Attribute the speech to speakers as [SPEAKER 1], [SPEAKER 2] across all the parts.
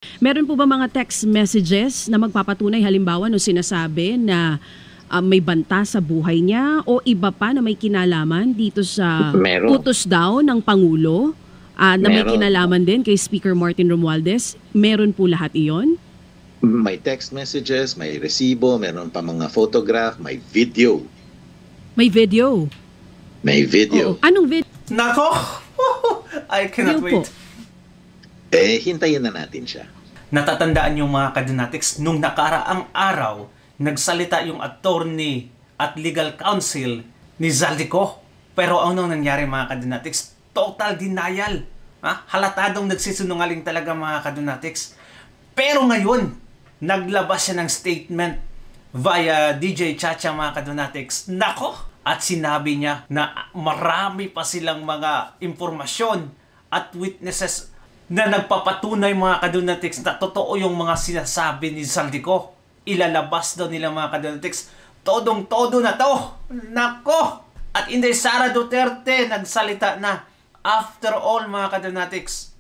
[SPEAKER 1] Meron po ba mga text messages na magpapatunay halimbawa no sinasabi na may banta sa buhay niya o iba pa na may kinalaman dito sa
[SPEAKER 2] Meron.
[SPEAKER 1] utos daw ng Pangulo na may
[SPEAKER 2] Meron.
[SPEAKER 1] kinalaman din kay Speaker Martin Romualdez? Meron po lahat iyon?
[SPEAKER 2] May text messages, may resibo, meron pa mga photograph, may video.
[SPEAKER 1] May video?
[SPEAKER 2] May video.
[SPEAKER 1] Oo. Anong video?
[SPEAKER 3] Nako! I cannot
[SPEAKER 1] Video po.
[SPEAKER 3] wait.
[SPEAKER 2] Hintayin na natin siya.
[SPEAKER 3] Natatandaan yung mga kadonatics, nung nakaraang araw, nagsalita yung attorney at legal counsel ni Zaldico. Pero anong nangyari mga kadonatics? Total denial. Halatadong nagsisinungaling talaga mga kadonatics. Pero ngayon, naglabas siya ng statement via DJ Chacha mga kadonatics. Nako! At sinabi niya na marami pa silang mga impormasyon at witnesses na nagpapatunay mga kadonatics na totoo yung mga sinasabi ni Zaldico. Ilalabas daw nila mga kadonatics. Todong-todo na to. Nako! At Inday Sara Duterte nagsalita na, after all mga kadonatics,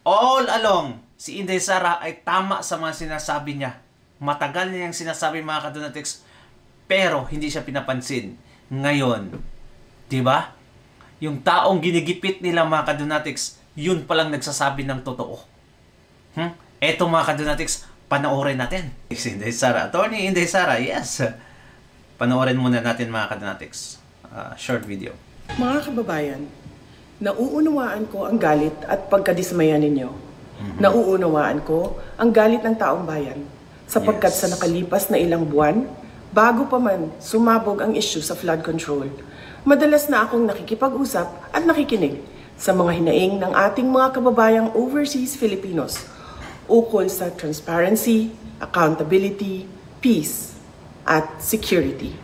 [SPEAKER 3] all along, si Inday Sara ay tama sa mga sinasabi niya. Matagal niya yung sinasabi mga kadonatics, pero hindi siya pinapansin. Ngayon, di ba? Yung taong ginigipit nila mga kadonatics, yun palang nagsasabi ng totoo. Eto mga kadonatics, panoorin natin. Si Inday Sara, Attorney Inday Sara, yes. Panoorin muna natin mga kadonatics. Short video.
[SPEAKER 4] Mga kababayan, nauunawaan ko ang galit at pagkadismaya ninyo. Nauunawaan ko ang galit ng taong bayan sapagkat
[SPEAKER 3] Yes.
[SPEAKER 4] sa nakalipas na ilang buwan, bago pa man sumabog ang issue sa flood control, madalas na akong nakikipag-usap at nakikinig sa mga hinaing ng ating mga kababayang overseas Filipinos ukol sa transparency, accountability, peace, at security.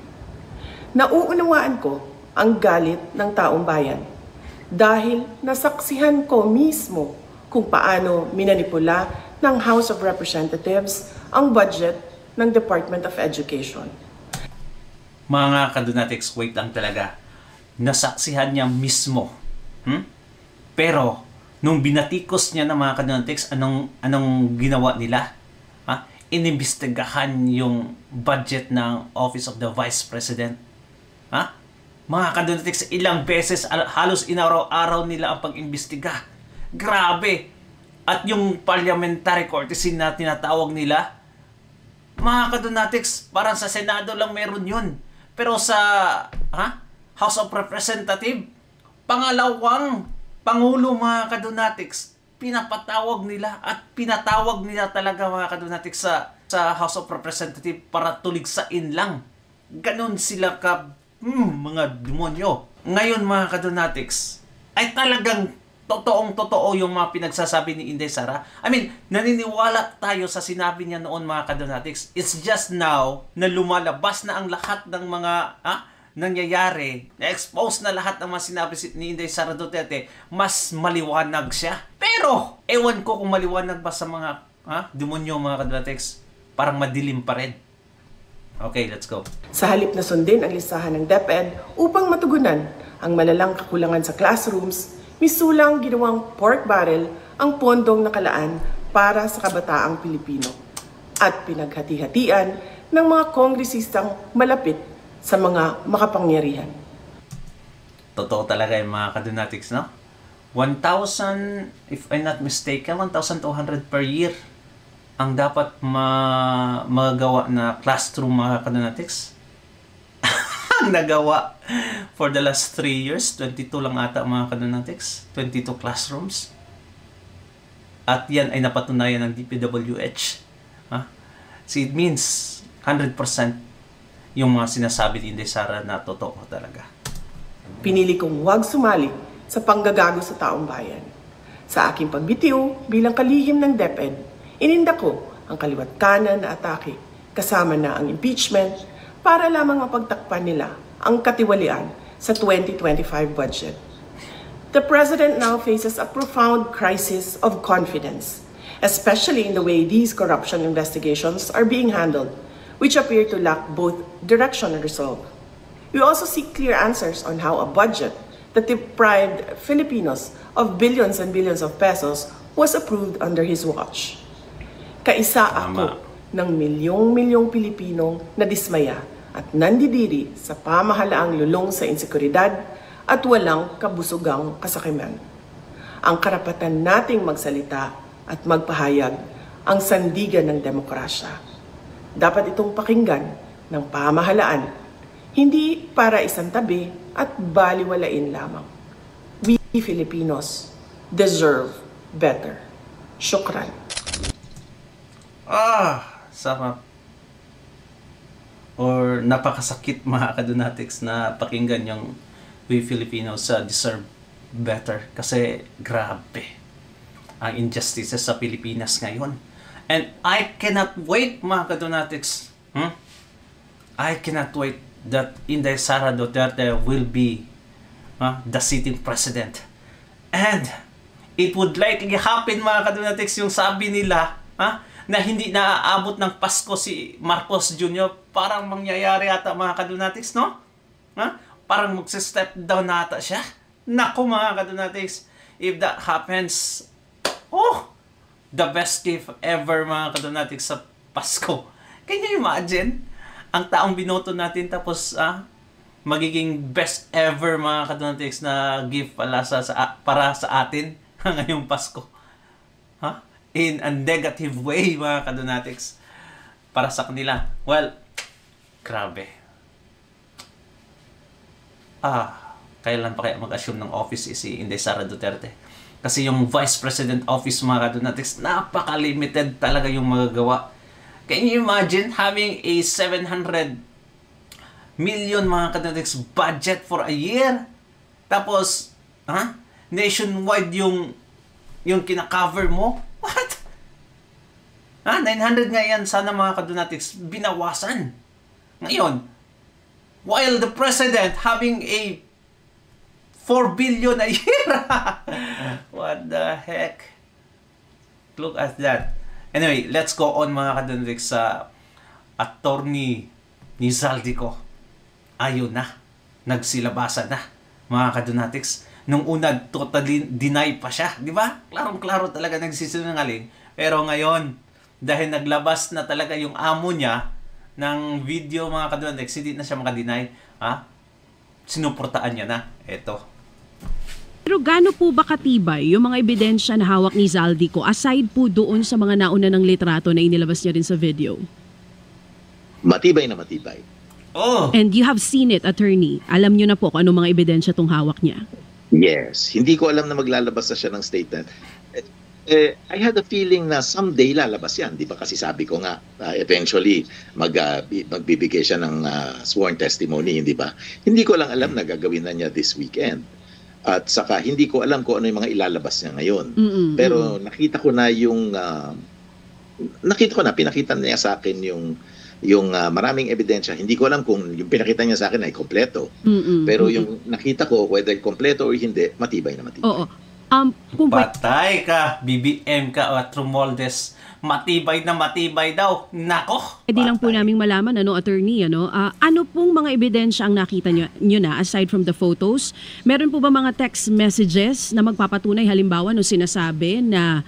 [SPEAKER 4] Nauunawaan ko ang galit ng taong bayan dahil nasaksihan ko mismo kung paano minanipula ng House of Representatives ang budget ng Department of Education.
[SPEAKER 3] Mga kadonatics, wait lang talaga. Nasaksihan niya mismo. Pero, nung binatikos niya ng mga kadonatics, anong ginawa nila? Inimbestigahan yung budget ng Office of the Vice President. Mga kadonatics, ilang beses, halos inaraw-araw nila ang pag-imbestiga. Grabe! At yung parliamentary courtesy na tinatawag nila, mga kadonatics, parang sa Senado lang meron yun. Pero sa House of Representatives, pangalawang Pangulo mga kadonatics, pinapatawag nila at pinatawag nila talaga mga kadonatics sa House of Representatives para tuligsain lang. Ganon sila ka mga demonyo. Ngayon mga kadonatics, ay talagang totoong-totoo yung mga pinagsasabi ni Inday Sara. I mean, naniniwala tayo sa sinabi niya noon mga kadonatics. It's just now na lumalabas na ang lahat ng mga nangyayari, na-expose na lahat ng mga sinabi ni Inday Sara Duterte, mas maliwanag siya. Pero, ewan ko kung maliwanag ba sa mga demonyo mga kadonatics. Parang madilim pa rin. Okay, let's go.
[SPEAKER 4] Sa halip na sundin ang listahan ng DepEd upang matugunan ang malalang kakulangan sa classrooms, misulang ginawang pork barrel ang pondong nakalaan para sa kabataang Pilipino at pinaghati-hatian ng mga kongresistang malapit sa mga makapangyarihan.
[SPEAKER 3] Totoo talaga yung mga kadonatics, no? 1,000, if I'm not mistaken, 1,200 per year ang dapat magawa na classroom mga kadonatics. Ang nagawa for the last 3 years, 22 lang ata mga kadonatics, 22 classrooms. At yan ay napatunayan ng DPWH. So it means 100% yung mga sinasabi ni Inday Sara na totoo talaga.
[SPEAKER 4] Pinili kong huwag sumali sa panggagago sa taong bayan. Sa aking pagbitiw bilang kalihim ng DepEd, ininda ko ang kaliwat kanan na atake kasama na ang impeachment para lamang mapagtakpan nila ang katiwalian sa 2025 budget. The President now faces a profound crisis of confidence, especially in the way these corruption investigations are being handled, which appear to lack both direction and resolve. We also seek clear answers on how a budget that deprived Filipinos of billions and billions of pesos was approved under his watch. Kaisa
[SPEAKER 3] Tama.
[SPEAKER 4] ako ng milyong-milyong Pilipinong nadismaya at nandidiri sa pamahalaang lulong sa insekuridad at walang kabusugang kasakiman. Ang karapatan nating magsalita at magpahayag ang sandigan ng demokrasya. Dapat itong pakinggan ng pamahalaan, hindi para isang tabi at baliwalain lamang. We Filipinos deserve better. Syukran.
[SPEAKER 3] Sarap. Or napakasakit mga kadunatics na pakinggan yung we Filipinos deserve better. Kasi grabe ang injustices sa Pilipinas ngayon. And I cannot wait mga kadunatics. I cannot wait that Inday Sara Duterte will be the sitting president. And it would likely happen mga kadunatics yung sabi nila na hindi naaabot ng Pasko si Marcos Jr. Parang mangyayari ata mga kadunatics, no? Parang magse-step down na ata siya. Naku mga kadunatics, if that happens, the best gift ever mga kadunatics sa Pasko. Can you imagine? Ang taong binoto natin tapos magiging best ever mga kadunatics na gift pala para sa atin ngayong Pasko. In a negative way mga kadunatics para sa kanila. Well, grabe. Kailan pa kaya mag-assume ng office si Inday Sara Duterte? Kasi yung Vice President Office mga kadunatics, napaka-limited talaga yung magagawa. Can you imagine having a 700 million mga kadunatics budget for a year? Tapos, nationwide yung kina-cover mo? What? 900 nga yan. Sana mga kadunatics, binawasan. Ngayon, while the president having a 4 billion a year. What the heck? Look at that. Anyway, let's go on mga kadunatics sa attorney ni Zaldico. Ayun na. Nagsilabasan na mga kadunatics. Nung una, totally deny pa siya. Di ba? Klarong-klaro talaga nagsisinungaling. Pero ngayon, dahil naglabas na talaga yung amo niya ng video mga kadunatics, hindi na siya makadeny. Sinuportaan niya na. Eto.
[SPEAKER 1] Pero gaano po ba katibay yung mga ebidensya na hawak ni Zaldico aside po doon sa mga nauna ng litrato na inilabas niya rin sa video?
[SPEAKER 2] Matibay na matibay.
[SPEAKER 1] And you have seen it, attorney. Alam niyo na po kung anong mga ebidensya tong hawak niya.
[SPEAKER 2] Yes. Hindi ko alam na maglalabas na siya ng statement. I had a feeling na someday lalabas yan. Di ba kasi sabi ko nga, eventually magbibigay siya ng sworn testimony, hindi ba? Hindi ko lang alam na gagawin na niya this weekend. At saka hindi ko alam kung ano yung mga ilalabas niya ngayon. Pero nakita ko na pinakita niya sa akin yung maraming ebidensya. Hindi ko alam kung yung pinakita niya sa akin ay kompleto. Pero yung nakita ko, whether kompleto or hindi, matibay na matibay.
[SPEAKER 1] Oo.
[SPEAKER 3] Patay ka, BBM ka at Romualdez. Matibay na matibay daw. Nako!
[SPEAKER 1] Pwede lang po naming malaman, attorney, ano pong mga ebidensya ang nakita nyo na aside from the photos? Meron po ba mga text messages na magpapatunay halimbawa no sinasabi na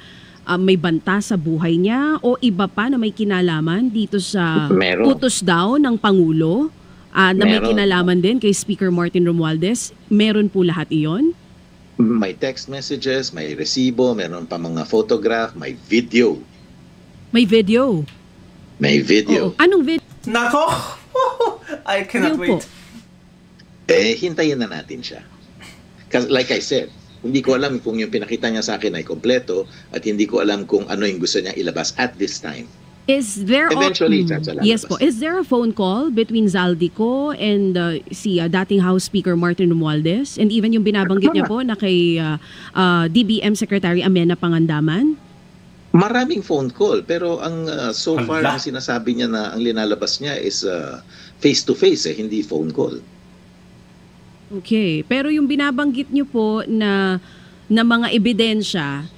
[SPEAKER 1] may banta sa buhay niya o iba pa na may kinalaman dito sa utos daw ng Pangulo na may kinalaman din kay Speaker Martin Romualdez? Meron po lahat iyon?
[SPEAKER 2] May text messages, may resibo, meron pa mga photograph, may video.
[SPEAKER 1] May video?
[SPEAKER 2] May video.
[SPEAKER 1] Oo. Anong video?
[SPEAKER 3] Nako! I cannot wait.
[SPEAKER 2] Hintayin na natin siya. Like I said, hindi ko alam kung yung pinakita niya sa akin ay kompleto at hindi ko alam kung ano yung gusto niya ilabas at this time.
[SPEAKER 1] Is there
[SPEAKER 2] Eventually,
[SPEAKER 1] yes po. Is there a phone call between Zaldico and si dating House Speaker Martin Romualdez and even yung binabanggit niya po na kay DBM Secretary Amena Pangandaman?
[SPEAKER 2] Maraming phone call pero ang so far ang sinasabi niya na ang linalabas niya is face to face hindi phone call.
[SPEAKER 1] Okay, pero yung binabanggit niyo po na mga ebidensya,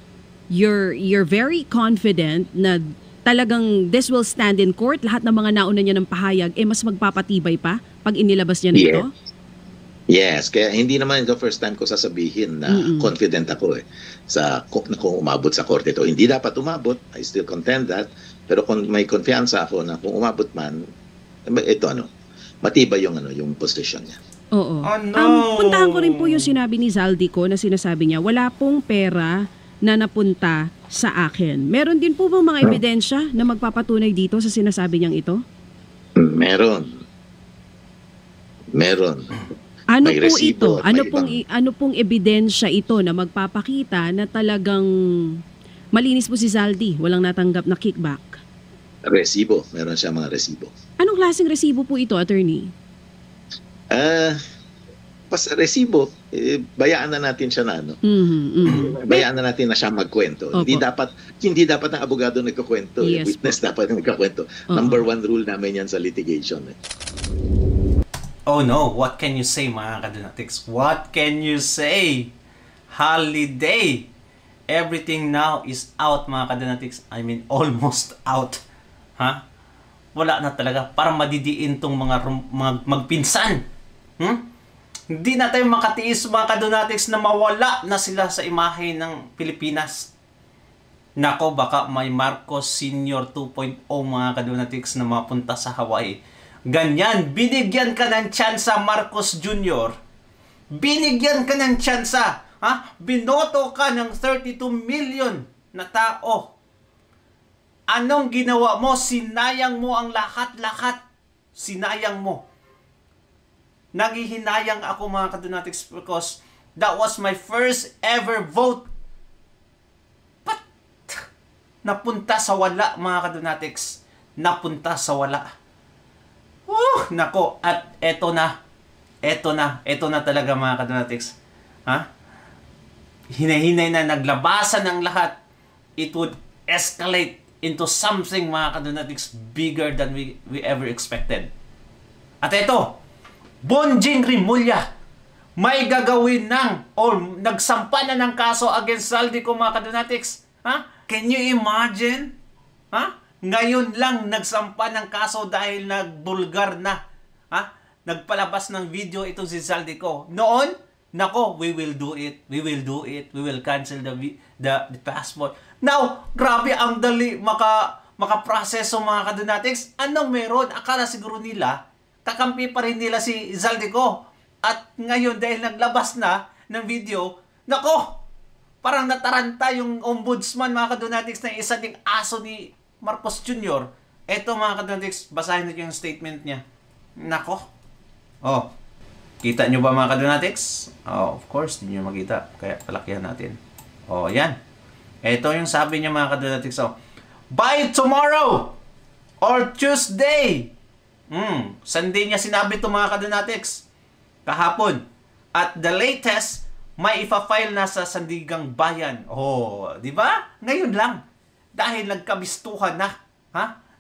[SPEAKER 1] you're very confident na talagang this will stand in court, lahat ng mga nauna niya ng pahayag, mas magpapatibay pa pag inilabas niya nito?
[SPEAKER 2] Yes, kaya hindi naman ito first time ko sasabihin na confident ako kung umabot sa korte ito. Hindi dapat umabot, I still contend that. Pero kung may konfiyansa ako na kung umabot man, ito matibay yung position niya.
[SPEAKER 1] Oo.
[SPEAKER 3] Oh, no!
[SPEAKER 1] Puntahan ko rin po yung sinabi ni Zaldico na sinasabi niya, wala pong pera na napunta sa akin. Meron din po bang mga ebidensya na magpapatunay dito sa sinasabi niyang ito?
[SPEAKER 2] Meron.
[SPEAKER 1] Ano
[SPEAKER 2] May
[SPEAKER 1] po
[SPEAKER 2] resibo
[SPEAKER 1] ito?
[SPEAKER 2] at may
[SPEAKER 1] Ano pong ebidensya ito na magpapakita na talagang malinis po si Zaldi, walang natanggap na kickback?
[SPEAKER 2] Resibo. Meron siya mga resibo.
[SPEAKER 1] Anong klaseng resibo po ito, attorney?
[SPEAKER 2] Pas resibo, bayaan na natin siya na bayaan na natin na siya magkwento.
[SPEAKER 1] Opo.
[SPEAKER 2] Hindi dapat ang abogado nagkukwento.
[SPEAKER 1] Yes,
[SPEAKER 2] Witness dapat nagkukwento. Number 1 rule namin yan sa litigation.
[SPEAKER 3] Oh no, what can you say mga kadonatics? What can you say? Holiday! Everything now is out mga kadonatics. I mean, almost out. Ha? Wala na talaga. Parang madidiin tong mga magpinsan. Hindi na tayo makatiis mga kadonatics na mawala na sila sa imahe ng Pilipinas. Nako, baka may Marcos Senior 2.0 mga kadonatics na mapunta sa Hawaii. Ganyan, binigyan ka ng tsansa Marcos Jr. Binigyan ka ng tsansa. Binoto ka ng 32 million na tao. Anong ginawa mo? Sinayang mo ang lahat-lahat. Sinayang mo. Nanghihinayang ako mga kadonatics because that was my first ever vote. But napunta sa wala mga kadonatics. Napunta sa wala. Nako, at eto na talaga mga kadonatics. Hinay-hinay na naglabasan ng lahat. It would escalate into something mga kadonatics bigger than we ever expected. At eto, Bonjing Rimulya may gagawin nagsampa na ng kaso against Zaldico mga kadonatics. Can you imagine? Ngayon lang nagsampa ng kaso dahil nagbulgar na. Nagpalabas ng video itong si Zaldico. Noon, nako, we will do it. We will cancel the passport. Now, grabe ang dali makaproseso mga kadonatics. Anong meron? Akala siguro nila, kakampi pa rin nila si Zaldico. At ngayon dahil naglabas na ng video, nako, parang nataranta yung ombudsman mga kadonatics na isa ding aso ni Marcos Jr. Eto mga kadonatics, basahin niyo yung statement niya. Nako. Kita nyo ba mga kadonatics? Of course, hindi nyo makita. Kaya palakihan natin. Yan. Eto yung sabi niya mga kadonatics. By tomorrow or Tuesday. Sunday niya sinabi to mga kadonatics. Kahapon. At the latest, may ipa-file na sa Sandigang Bayan. Di ba? Ngayon lang. Dahil nagkabistuhan na.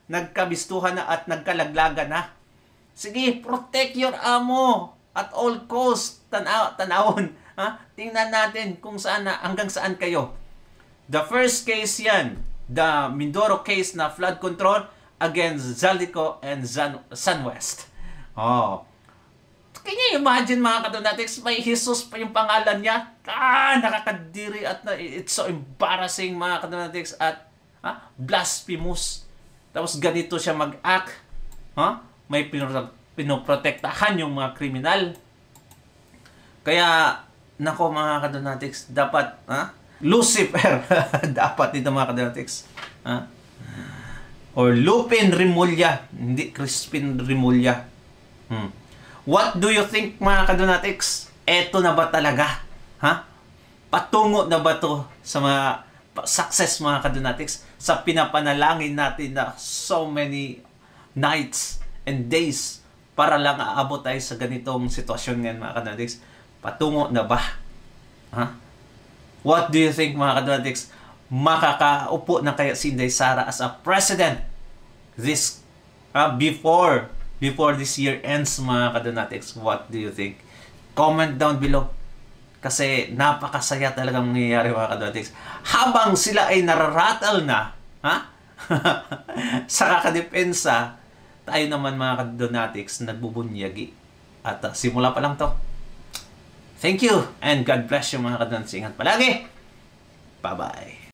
[SPEAKER 3] Nagkabistuhan na at nagkalaglagan na. Sige, protect your amo at all costs. Tanawon. Tingnan natin kung hanggang saan kayo. The first case yan, the Mindoro case na flood control against Zaldico and Sunwest. Can you imagine mga kadonatics, may Jesus pa yung pangalan niya? Nakakadiri at it's so embarrassing mga kadonatics at blasphemous. Tapos ganito siya mag-act. May pinoprotektahan yung mga kriminal. Kaya, nako mga kadonatics, dapat, Lucifer, dapat dito mga kadonatics. Or Lupin Rimulya, hindi Crispin Rimulya. What do you think mga kadonatics? Eto na ba talaga? Patungo na ba to sa mga success mga kadonatics? Sa pinapanalangin natin na so many nights and days para lang aabot tayo sa ganitong sitwasyon ngayon mga kadonatics. Patungo na ba? What do you think mga kadonatics? Makakaupo na kaya si Inday Sara as a president this before this year ends mga kadonatics? What do you think? Comment down below. Kasi napakasaya talagang nangyayari mga kadonatics. Habang sila ay nararatal na sa kakadepensa, tayo naman mga kadonatics nagbubunyagi. At simula pa lang to. Thank you and God bless you mga kadonatics. Ingat palagi. Bye-bye.